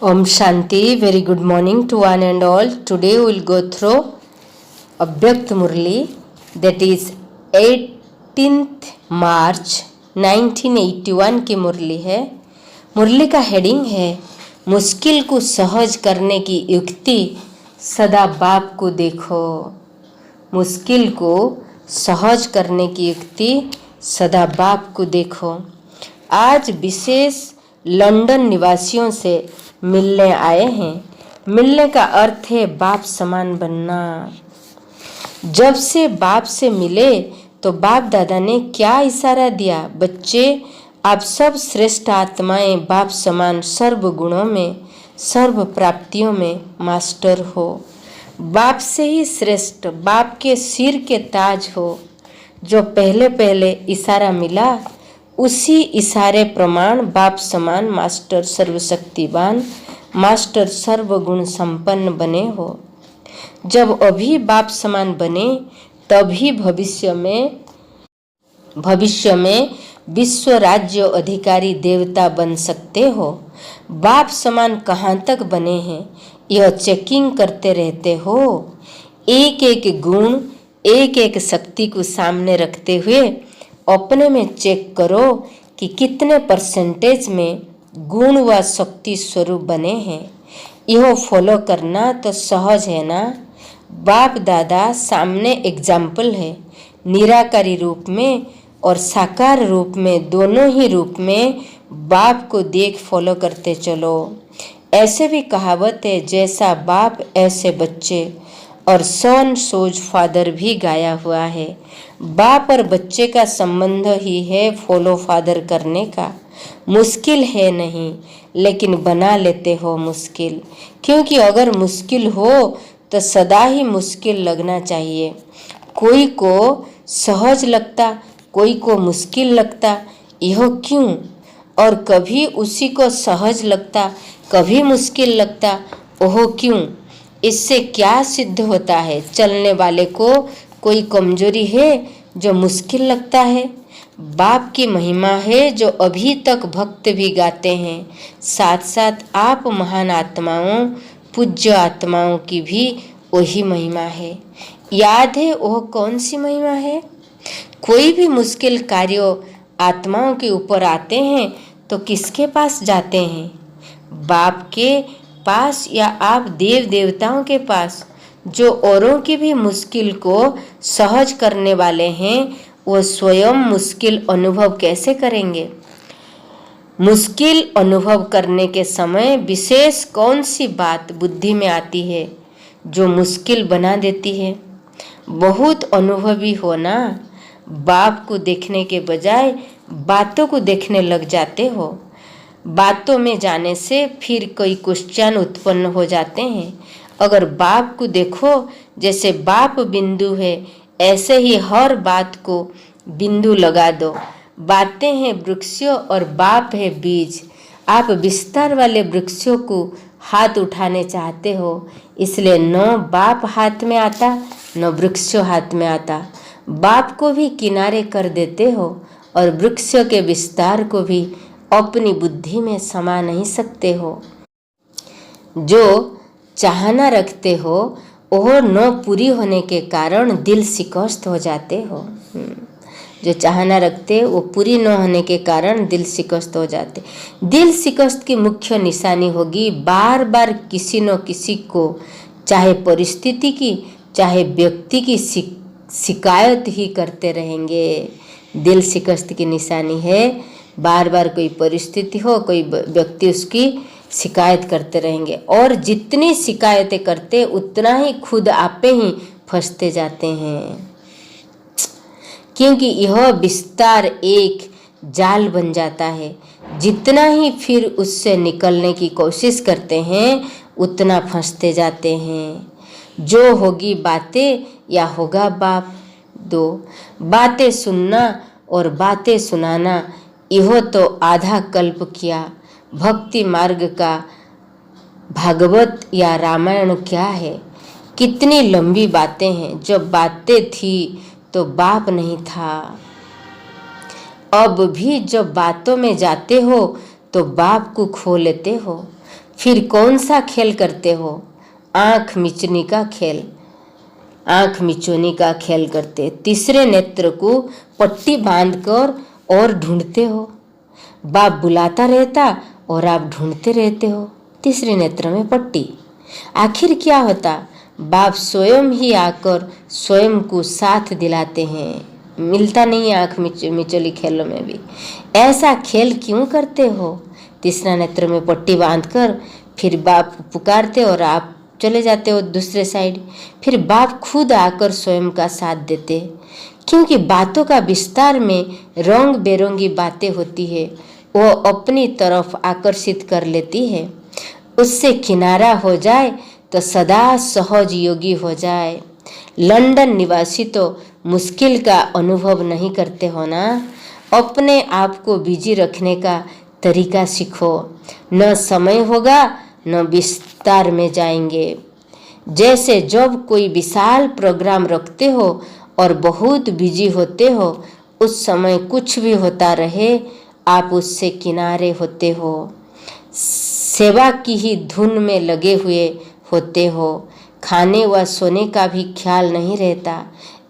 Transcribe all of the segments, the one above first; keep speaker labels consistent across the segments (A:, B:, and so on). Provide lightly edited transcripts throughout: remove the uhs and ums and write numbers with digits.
A: Om Shanti, very good morning to one and all. Today we will go through Abhyakt Murli, that is 18th March 1981 की मुरली है। मुरली का heading है मुश्किल को सहज करने की युक्ति सदा बाप को देखो। मुश्किल को सहज करने की युक्ति सदा बाप को देखो। आज विशेष लंदन निवासियों से मिलने आए हैं। मिलने का अर्थ है बाप समान बनना। जब से बाप से मिले तो बाप दादा ने क्या इशारा दिया? बच्चे, आप सब श्रेष्ठ आत्माएं बाप समान सर्व गुणों में, सर्व प्राप्तियों में मास्टर हो। बाप से ही श्रेष्ठ, बाप के सिर के ताज हो। जो पहले पहले इशारा मिला उसी इशारे प्रमाण बाप समान मास्टर सर्वशक्तिवान, मास्टर सर्वगुण संपन्न बने हो। जब अभी बाप समान बने तभी भविष्य में विश्व राज्य अधिकारी देवता बन सकते हो। बाप समान कहाँ तक बने हैं यह चेकिंग करते रहते हो। एक एक गुण, एक एक शक्ति को सामने रखते हुए अपने में चेक करो कि कितने परसेंटेज में गुण व शक्ति स्वरूप बने हैं। यह फॉलो करना तो सहज है ना। बाप दादा सामने एग्जाम्पल है। निराकारी रूप में और साकार रूप में, दोनों ही रूप में बाप को देख फॉलो करते चलो। ऐसे भी कहावत है, जैसा बाप ऐसे बच्चे, और सन सोज फादर भी गाया हुआ है। बाप और बच्चे का संबंध ही है फॉलो फादर करने का। मुश्किल है नहीं, लेकिन बना लेते हो मुश्किल। क्योंकि अगर मुश्किल हो तो सदा ही मुश्किल लगना चाहिए। कोई को सहज लगता, कोई को मुश्किल लगता, यह क्यों? और कभी उसी को सहज लगता, कभी मुश्किल लगता, ओह क्यों? इससे क्या सिद्ध होता है? चलने वाले को कोई कमजोरी है जो मुश्किल लगता है? बाप की महिमा है जो अभी तक भक्त भी गाते हैं। साथ साथ आप महान आत्माओं, पूज्य आत्माओं की भी वही महिमा है। याद है वह कौन सी महिमा है? कोई भी मुश्किल कार्यों आत्माओं के ऊपर आते हैं तो किसके पास जाते हैं? बाप के पास या आप देव देवताओं के पास? जो औरों की भी मुश्किल को सहज करने वाले हैं वो स्वयं मुश्किल अनुभव कैसे करेंगे? मुश्किल अनुभव करने के समय विशेष कौन सी बात बुद्धि में आती है जो मुश्किल बना देती है? बहुत अनुभवी हो ना। बाप को देखने के बजाय बातों को देखने लग जाते हो। बातों में जाने से फिर कई क्वेश्चन उत्पन्न हो जाते हैं। अगर बाप को देखो जैसे बाप बिंदु है, ऐसे ही हर बात को बिंदु लगा दो। बातें हैं वृक्षों और बाप है बीज। आप विस्तार वाले वृक्षों को हाथ उठाने चाहते हो, इसलिए न बाप हाथ में आता न वृक्षों हाथ में आता। बाप को भी किनारे कर देते हो और वृक्षों के विस्तार को भी अपनी बुद्धि में समा नहीं सकते हो। जो चाहना रखते हो वह न पूरी होने के कारण दिल शिकस्त हो जाते हो। जो चाहना रखते वो पूरी न होने के कारण दिल शिकस्त हो जाते। दिल शिकस्त की मुख्य निशानी होगी बार बार किसी न किसी को, चाहे परिस्थिति की चाहे व्यक्ति की शिकायत ही करते रहेंगे। दिल शिकस्त की निशानी है बार बार कोई परिस्थिति हो, कोई व्यक्ति उसकी शिकायत करते रहेंगे, और जितनी शिकायतें करते उतना ही खुद आपे ही फंसते जाते हैं। क्योंकि यह विस्तार एक जाल बन जाता है। जितना ही फिर उससे निकलने की कोशिश करते हैं उतना फंसते जाते हैं। जो होगी बातें या होगा बाप, दो बातें सुनना और बातें सुनाना, यह तो आधा कल्प किया। भक्ति मार्ग का भागवत या रामायण क्या है? कितनी लंबी बातें हैं। जब बातें थी तो बाप नहीं था। अब भी जब बातों में जाते हो तो बाप को खो लेते हो। फिर कौन सा खेल करते हो? आंख मिचनी का खेल, आंख मिचोनी का खेल करते। तीसरे नेत्र को पट्टी बांधकर और ढूंढते हो। बाप बुलाता रहता और आप ढूंढते रहते हो। तीसरे नेत्र में पट्टी। आखिर क्या होता? बाप स्वयं ही आकर स्वयं को साथ दिलाते हैं। मिलता नहीं है आंख मिचोली खेलों में भी। ऐसा खेल क्यों करते हो? तीसरा नेत्र में पट्टी बांधकर फिर बाप पुकारते और आप चले जाते हो दूसरे साइड। फिर बाप खुद आकर स्वयं का साथ देते, क्योंकि बातों का विस्तार में रंग बेरंगी बातें होती है, वो अपनी तरफ आकर्षित कर लेती है। उससे किनारा हो जाए तो सदा सहज योगी हो जाए। लंदन निवासी तो मुश्किल का अनुभव नहीं करते हो ना। अपने आप को बिजी रखने का तरीका सीखो। न समय होगा न विस्तार में जाएंगे। जैसे जब कोई विशाल प्रोग्राम रखते हो और बहुत बिजी होते हो, उस समय कुछ भी होता रहे आप उससे किनारे होते हो, सेवा की ही धुन में लगे हुए होते हो। खाने व सोने का भी ख्याल नहीं रहता।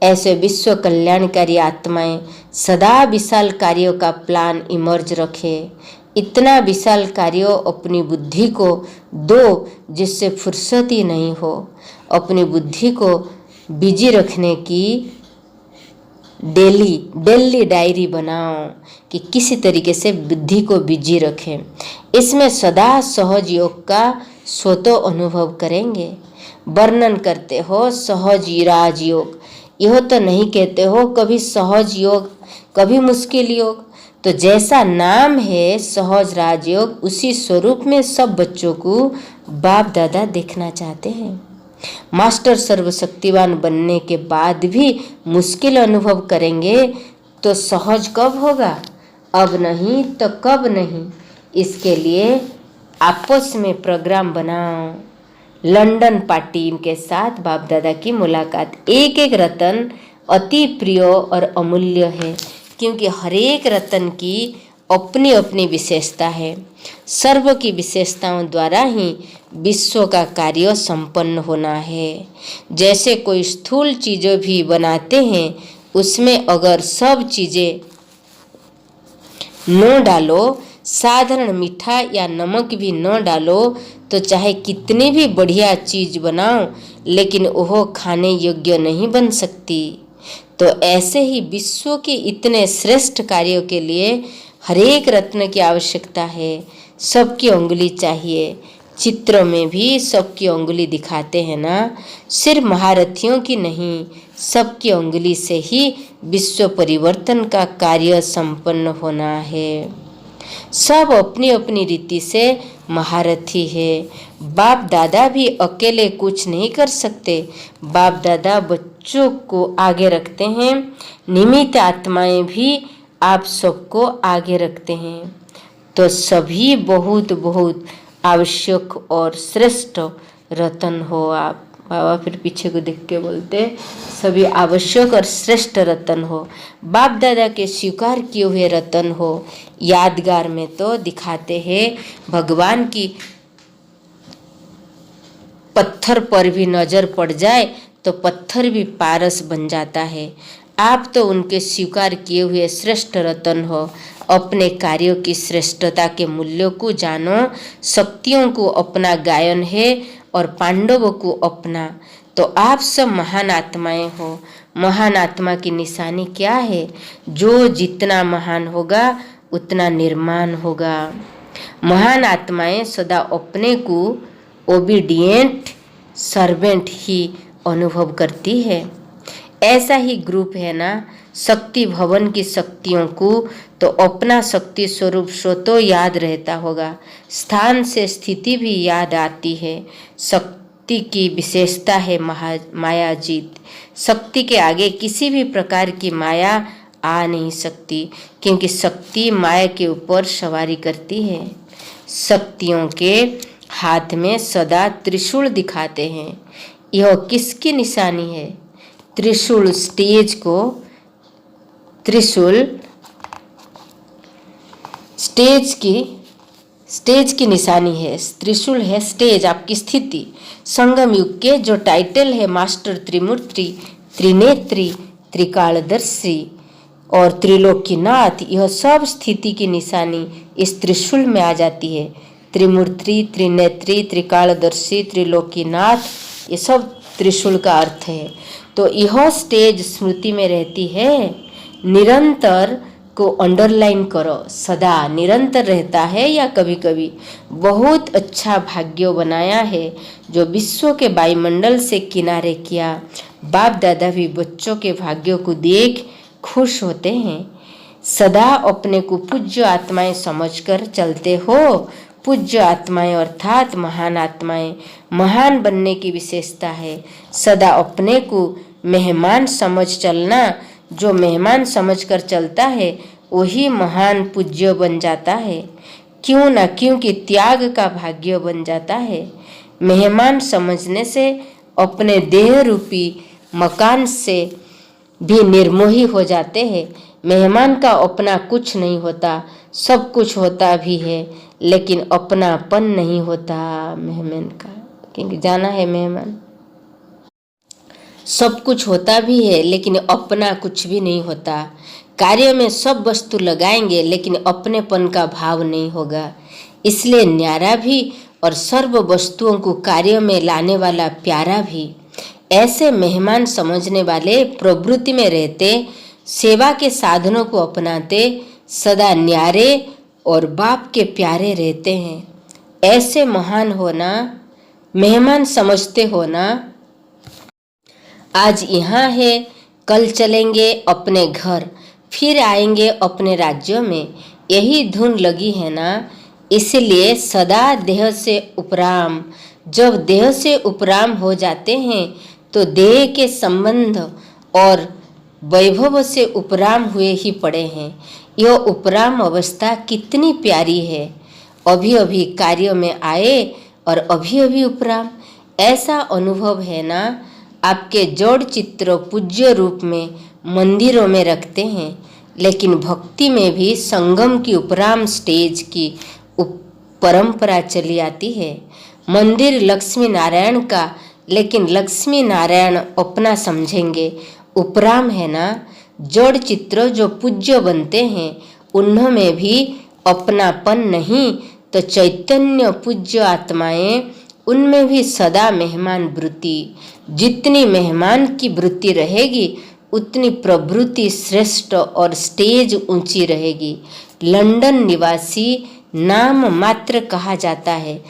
A: ऐसे विश्व कल्याणकारी आत्माएं सदा विशाल कार्यों का प्लान इमर्ज रखे। इतना विशाल कार्यों अपनी बुद्धि को दो जिससे फुर्सत ही नहीं हो। अपनी बुद्धि को बिजी रखने की डेली डायरी बनाओ कि किसी तरीके से बुद्धि को बिजी रखें। इसमें सदा सहज योग का स्वतः अनुभव करेंगे। वर्णन करते हो सहज राजयोग, यह तो नहीं कहते हो कभी सहज योग कभी मुश्किल योग। तो जैसा नाम है सहज राजयोग, उसी स्वरूप में सब बच्चों को बाप दादा देखना चाहते हैं। मास्टर सर्वशक्तिवान बनने के बाद भी मुश्किल अनुभव करेंगे तो सहज कब होगा? अब नहीं तो कब नहीं। इसके लिए आपस में प्रोग्राम बनाओ। लंदन पार्टी के साथ बाप दादा की मुलाकात। एक एक रतन अति प्रिय और अमूल्य है, क्योंकि हर एक रतन की अपनी अपनी विशेषता है। सर्व की विशेषताओं द्वारा ही विश्व का कार्य संपन्न होना है। जैसे कोई स्थूल चीज़ें भी बनाते हैं, उसमें अगर सब चीज़ें न डालो, साधारण मीठा या नमक भी न डालो, तो चाहे कितनी भी बढ़िया चीज़ बनाओ लेकिन वह खाने योग्य नहीं बन सकती। तो ऐसे ही विश्व के इतने श्रेष्ठ कार्यों के लिए हर एक रत्न की आवश्यकता है। सबकी उंगली चाहिए। चित्रों में भी सबकी उंगली दिखाते हैं ना, सिर्फ महारथियों की नहीं, सबकी उंगली से ही विश्व परिवर्तन का कार्य संपन्न होना है। सब अपनी अपनी रीति से महारथी है। बाप दादा भी अकेले कुछ नहीं कर सकते। बाप दादा बच्चों को आगे रखते हैं। निमित्त आत्माएं भी आप सबको आगे रखते हैं। तो सभी बहुत बहुत आवश्यक और श्रेष्ठ रतन हो आप। बाबा फिर पीछे को देख के बोलते, सभी आवश्यक और श्रेष्ठ रतन हो। बाप दादा के स्वीकार किए हुए रतन हो। यादगार में तो दिखाते हैं भगवान की पत्थर पर भी नजर पड़ जाए तो पत्थर भी पारस बन जाता है। आप तो उनके स्वीकार किए हुए श्रेष्ठ रतन हो। अपने कार्यों की श्रेष्ठता के मूल्यों को जानो। शक्तियों को अपना गायन है और पांडवों को अपना। तो आप सब महान आत्माएं हो। महान आत्मा की निशानी क्या है? जो जितना महान होगा उतना निर्माण होगा। महान आत्माएं सदा अपने को ओबीडिएंट सर्वेंट ही अनुभव करती है। ऐसा ही ग्रुप है ना। शक्ति भवन की शक्तियों को तो अपना शक्ति स्वरूप स्वतः याद रहता होगा। स्थान से स्थिति भी याद आती है। शक्ति की विशेषता है माया जीत। शक्ति के आगे किसी भी प्रकार की माया आ नहीं सकती, क्योंकि शक्ति माया के ऊपर सवारी करती है। शक्तियों के हाथ में सदा त्रिशूल दिखाते हैं। यह किसकी निशानी है? त्रिशूल स्टेज की स्टेज की निशानी है, त्रिशूल है स्टेज आपकी स्थिति। संगम युग के जो टाइटल है मास्टर त्रिमूर्ति, त्रिनेत्री, त्रिकालदर्शी और त्रिलोकीनाथ, यह सब स्थिति की निशानी इस त्रिशूल में आ जाती है। त्रिमूर्ति, त्रिनेत्री, त्रिकालदर्शी, त्रिलोकीनाथ, ये सब त्रिशूल का अर्थ है। तो यह स्टेज स्मृति में रहती है। निरंतर को अंडरलाइन करो, सदा निरंतर रहता है या कभी कभी। बहुत अच्छा भाग्य बनाया है जो विश्व के वायुमंडल से किनारे किया। बाप दादा भी बच्चों के भाग्यों को देख खुश होते हैं। सदा अपने को पूज्य आत्माएं समझकर चलते हो। पूज्य आत्माएं अर्थात महान आत्माएं, महान बनने की विशेषता है। सदा अपने को मेहमान समझ चलना। जो मेहमान समझकर चलता है वही महान पूज्य बन जाता है। क्यों ना, क्योंकि त्याग का भाग्य बन जाता है। मेहमान समझने से अपने देह रूपी मकान से भी निर्मोही हो जाते हैं। मेहमान का अपना कुछ नहीं होता, सब कुछ होता भी है लेकिन अपनापन नहीं होता मेहमान का, क्योंकि जाना है मेहमान। सब कुछ होता भी है लेकिन अपना कुछ भी नहीं होता। कार्य में सब वस्तु लगाएंगे लेकिन अपनेपन का भाव नहीं होगा। इसलिए न्यारा भी और सर्व वस्तुओं को कार्य में लाने वाला प्यारा भी। ऐसे मेहमान समझने वाले प्रवृत्ति में रहते, सेवा के साधनों को अपनाते, सदा न्यारे और बाप के प्यारे रहते हैं। ऐसे महान होना, मेहमान समझते होना। आज यहाँ है, कल चलेंगे अपने घर, फिर आएंगे अपने राज्यों में, यही धुन लगी है ना। इसलिए सदा देह से उपराम। जब देह से उपराम हो जाते हैं तो देह के संबंध और वैभव से उपराम हुए ही पड़े हैं। यह उपराम अवस्था कितनी प्यारी है। अभी अभी कार्य में आए और अभी अभी उपराम, ऐसा अनुभव है ना। आपके जोड़ चित्र पूज्य रूप में मंदिरों में रखते हैं, लेकिन भक्ति में भी संगम की उपराम स्टेज की परंपरा चली आती है। मंदिर लक्ष्मी नारायण का, लेकिन लक्ष्मी नारायण अपना समझेंगे। उपराम है ना। जोड़ चित्र जो पूज्य बनते हैं उन्होंने भी अपनापन नहीं, तो चैतन्य पूज्य आत्माएं, उनमें भी सदा मेहमान वृत्ति। जितनी मेहमान की वृत्ति रहेगी उतनी प्रवृत्ति श्रेष्ठ और स्टेज ऊंची रहेगी। लंदन निवासी नाम मात्र कहा जाता है,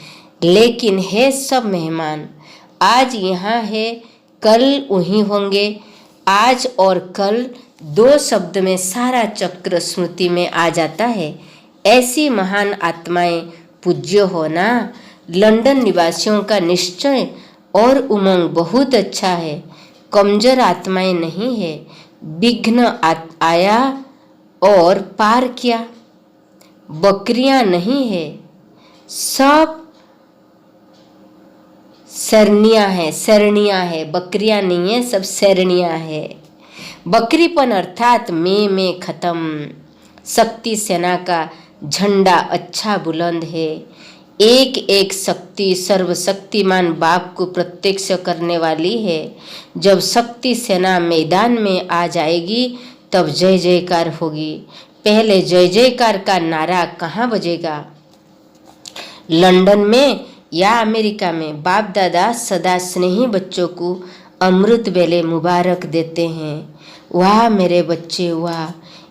A: लेकिन है सब मेहमान। आज यहाँ है, कल वहीं होंगे। आज और कल दो शब्द में सारा चक्र स्मृति में आ जाता है। ऐसी महान आत्माएं पूज्य होना। लंदन निवासियों का निश्चय और उमंग बहुत अच्छा है। कमजोर आत्माएं नहीं है। विघ्न आया और पार किया। बकरियां नहीं है, सब सरनियां है, सरनियां है। बकरियां नहीं है, सब सरनियां है। बकरीपन अर्थात में खत्म। शक्ति सेना का झंडा अच्छा बुलंद है। एक एक शक्ति सर्वशक्तिमान बाप को प्रत्यक्ष करने वाली है। जब शक्ति सेना मैदान में आ जाएगी तब जय जयकार होगी। पहले जय जयकार का नारा कहाँ बजेगा? लंदन में या अमेरिका में बाप दादा सदा स्नेही बच्चों को अमृत बेले मुबारक देते हैं। वाह मेरे बच्चे वाह,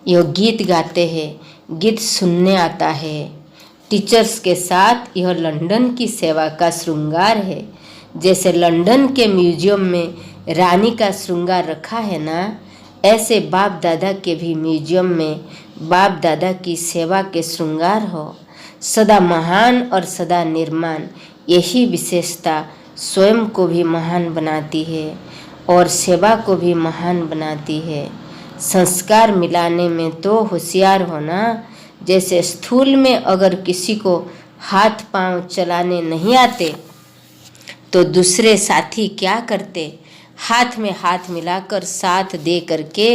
A: यह गीत गाते हैं, गीत सुनने आता है। टीचर्स के साथ यह लंदन की सेवा का श्रृंगार है। जैसे लंदन के म्यूजियम में रानी का श्रृंगार रखा है ना, ऐसे बाप दादा के भी म्यूजियम में बाप दादा की सेवा के श्रृंगार हो। सदा महान और सदा निर्माण, यही विशेषता स्वयं को भी महान बनाती है और सेवा को भी महान बनाती है। संस्कार मिलाने में तो होशियार होना। जैसे स्थूल में अगर किसी को हाथ पांव चलाने नहीं आते तो दूसरे साथी क्या करते? हाथ में हाथ मिलाकर साथ दे करके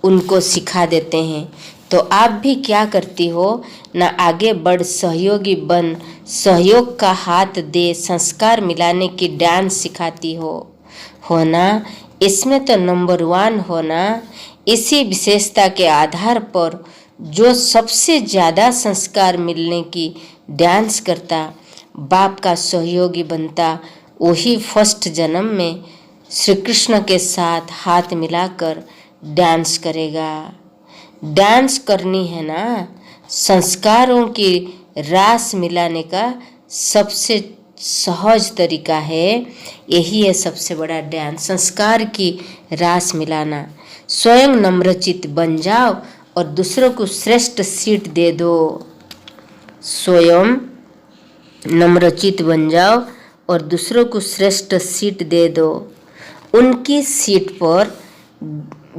A: उनको सिखा देते हैं। तो आप भी क्या करती हो ना, आगे बढ़ सहयोगी बन, सहयोग का हाथ दे, संस्कार मिलाने की डांस सिखाती हो ना। इसमें तो नंबर 1 हो ना। इसी विशेषता के आधार पर जो सबसे ज़्यादा संस्कार मिलने की डांस करता, बाप का सहयोगी बनता, वही फर्स्ट जन्म में श्री कृष्ण के साथ हाथ मिलाकर डांस करेगा। डांस करनी है ना, संस्कारों की रास मिलाने का सबसे सहज तरीका है, यही है सबसे बड़ा डांस, संस्कार की रास मिलाना। स्वयं नम्रचित बन जाओ और दूसरों को श्रेष्ठ सीट दे दो। स्वयं नम्रचित बन जाओ और दूसरों को श्रेष्ठ सीट दे दो। उनकी सीट पर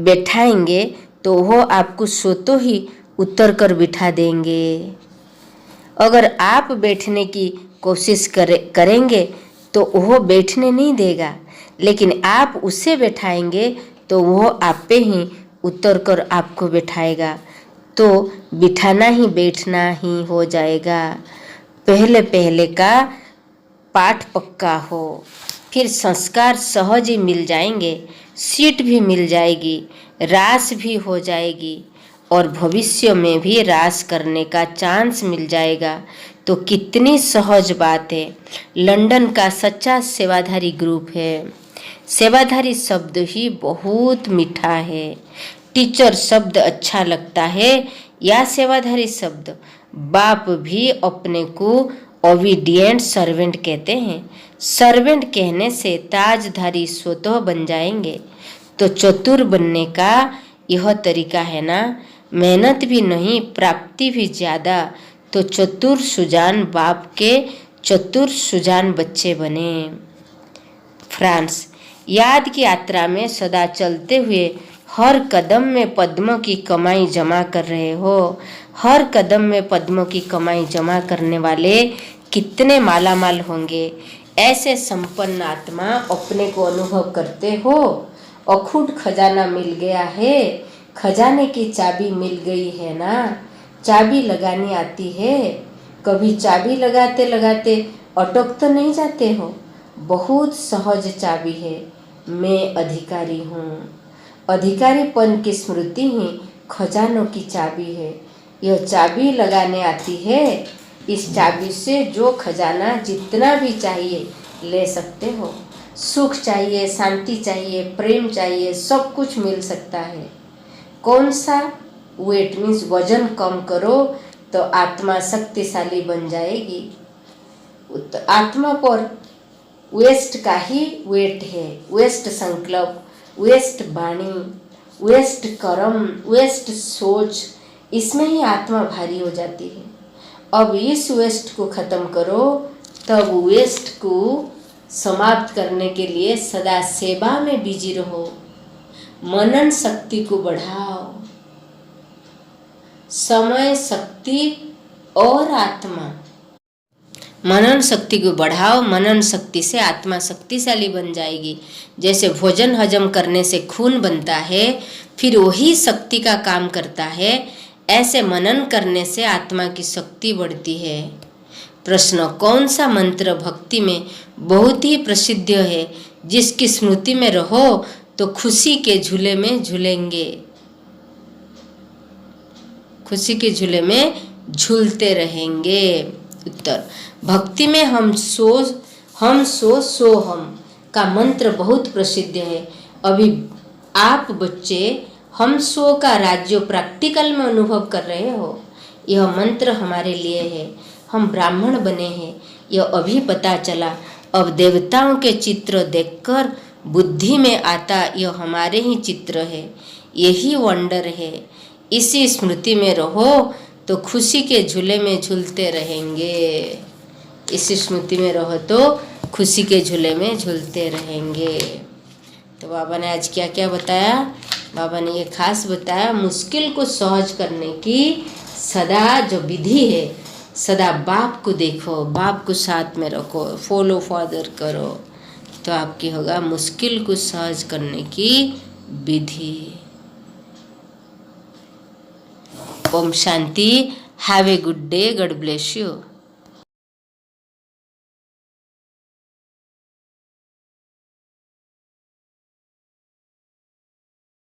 A: बैठाएंगे तो वो आपको स्वतः ही उतर कर बिठा देंगे। अगर आप बैठने की कोशिश करेंगे तो वो बैठने नहीं देगा, लेकिन आप उसे बैठाएंगे तो वो आप पे ही उतर कर आपको बैठाएगा। तो बिठाना ही बैठना ही हो जाएगा। पहले पहले का पाठ पक्का हो, फिर संस्कार सहज ही मिल जाएंगे, सीट भी मिल जाएगी, रास भी हो जाएगी और भविष्य में भी रास करने का चांस मिल जाएगा। तो कितनी सहज बात है। लंदन का सच्चा सेवाधारी ग्रुप है। सेवाधारी शब्द ही बहुत मीठा है। टीचर शब्द अच्छा लगता है या सेवाधारी शब्द? बाप भी अपने को ओबीडिएंट सर्वेंट कहते हैं। सर्वेंट कहने से ताजधारी स्वतः बन जाएंगे। तो चतुर बनने का यह तरीका है ना, मेहनत भी नहीं, प्राप्ति भी ज़्यादा। तो चतुर सुजान बाप के चतुर सुजान बच्चे बने। फ्रांस, याद की यात्रा में सदा चलते हुए हर कदम में पद्मों की कमाई जमा कर रहे हो। हर कदम में पद्मों की कमाई जमा करने वाले कितने मालामाल होंगे। ऐसे संपन्न आत्मा अपने को अनुभव करते हो। अखूट खजाना मिल गया है, खजाने की चाबी मिल गई है ना। चाबी लगानी आती है? कभी चाबी लगाते लगाते अटक तो नहीं जाते हो? बहुत सहज चाबी है, मैं अधिकारी हूँ। अधिकारीपन की स्मृति ही खजानों की चाबी है। यह चाबी लगाने आती है। इस चाबी से जो खजाना जितना भी चाहिए ले सकते हो। सुख चाहिए, शांति चाहिए, प्रेम चाहिए, सब कुछ मिल सकता है। कौन सा? वेट मीन्स वजन कम करो तो आत्मा शक्तिशाली बन जाएगी। तो आत्मा पर वेस्ट का ही वेट है। वेस्ट संकल्प, वेस्ट वाणी, वेस्ट कर्म, वेस्ट सोच, इसमें ही आत्मा भारी हो जाती है। अब इस वेस्ट को खत्म करो, तब वेस्ट को समाप्त करने के लिए सदा सेवा में बिजी रहो। मनन शक्ति को बढ़ाओ। समय शक्ति और आत्मा, मनन शक्ति को बढ़ाओ। मनन शक्ति से आत्मा शक्तिशाली बन जाएगी। जैसे भोजन हजम करने से खून बनता है, फिर वही शक्ति का काम करता है, ऐसे मनन करने से आत्मा की शक्ति बढ़ती है। प्रश्न, कौन सा मंत्र भक्ति में बहुत ही प्रसिद्ध है, जिसकी स्मृति में रहो तो खुशी के झूले में झूलेंगे? खुशी के झूले में झूलते रहेंगे। उत्तर, भक्ति में हम सो सो हम का मंत्र बहुत प्रसिद्ध है। अभी आप बच्चे हम सो का राज्य प्रैक्टिकल में अनुभव कर रहे हो। यह मंत्र हमारे लिए है। हम ब्राह्मण बने हैं, यह अभी पता चला। अब देवताओं के चित्र देखकर बुद्धि में आता, यह हमारे ही चित्र है। यही वंडर है। इसी स्मृति में रहो तो खुशी के झूले में झूलते रहेंगे। इसी स्मृति में रहो तो खुशी के झूले में झूलते रहेंगे। तो बाबा ने आज क्या क्या बताया? बाबा ने ये खास बताया, मुश्किल को सहज करने की सदा जो विधि है, सदा बाप को देखो, बाप को साथ में रखो, फॉलो फादर करो, तो आपकी होगा मुश्किल को सहज करने की विधि। Om Shanti. Have a good day. God bless you.